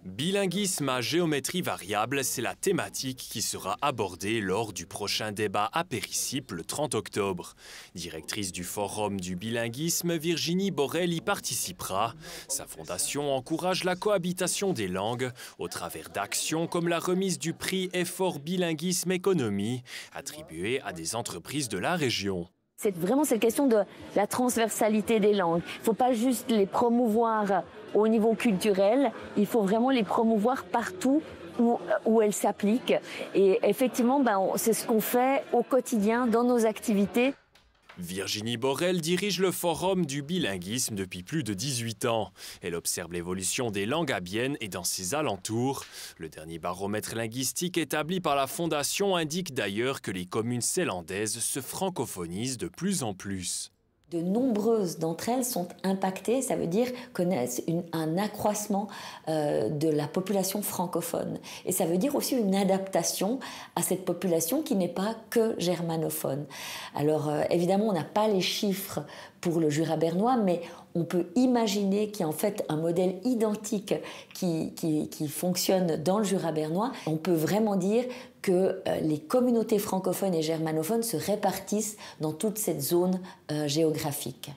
Bilinguisme à géométrie variable, c'est la thématique qui sera abordée lors du prochain débat à Péricipe le 30 octobre. Directrice du Forum du bilinguisme, Virginie Borel y participera. Sa fondation encourage la cohabitation des langues au travers d'actions comme la remise du prix Effort Bilinguisme Économie, attribué à des entreprises de la région. C'est vraiment cette question de la transversalité des langues. Il ne faut pas juste les promouvoir au niveau culturel, il faut vraiment les promouvoir partout où elles s'appliquent. Et effectivement, c'est ce qu'on fait au quotidien dans nos activités. Virginie Borel dirige le Forum du bilinguisme depuis plus de 18 ans. Elle observe l'évolution des langues abiennes et dans ses alentours. Le dernier baromètre linguistique établi par la Fondation indique d'ailleurs que les communes zélandaises se francophonisent de plus en plus. De nombreuses d'entre elles sont impactées, ça veut dire connaissent un accroissement de la population francophone. Et ça veut dire aussi une adaptation à cette population qui n'est pas que germanophone. Alors évidemment, on n'a pas les chiffres pour le Jura bernois, mais on peut imaginer qu'il y a en fait un modèle identique qui fonctionne dans le Jura bernois. On peut vraiment dire que les communautés francophones et germanophones se répartissent dans toute cette zone géographique.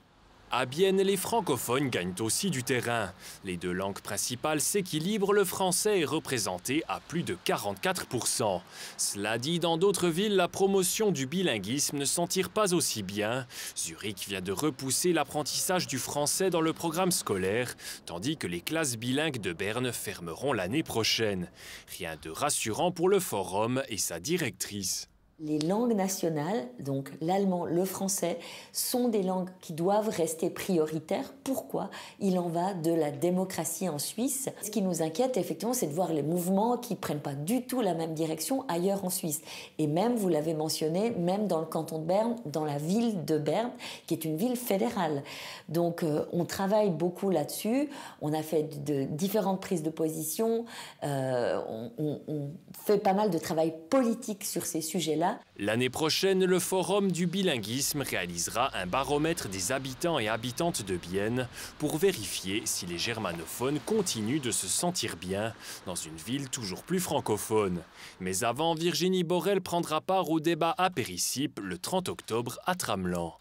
À Bienne, les francophones gagnent aussi du terrain. Les deux langues principales s'équilibrent, le français est représenté à plus de 44%. Cela dit, dans d'autres villes, la promotion du bilinguisme ne s'en tire pas aussi bien. Zurich vient de repousser l'apprentissage du français dans le programme scolaire, tandis que les classes bilingues de Berne fermeront l'année prochaine. Rien de rassurant pour le forum et sa directrice. Les langues nationales, donc l'allemand, le français, sont des langues qui doivent rester prioritaires. Pourquoi? Il en va de la démocratie en Suisse. Ce qui nous inquiète, effectivement, c'est de voir les mouvements qui ne prennent pas du tout la même direction ailleurs en Suisse. Et même, vous l'avez mentionné, même dans le canton de Berne, dans la ville de Berne, qui est une ville fédérale. Donc, on travaille beaucoup là-dessus. On a fait de différentes prises de position. On fait pas mal de travail politique sur ces sujets-là. L'année prochaine, le Forum du bilinguisme réalisera un baromètre des habitants et habitantes de Bienne pour vérifier si les germanophones continuent de se sentir bien dans une ville toujours plus francophone. Mais avant, Virginie Borel prendra part au débat à Péricipe le 30 octobre à Tramelan.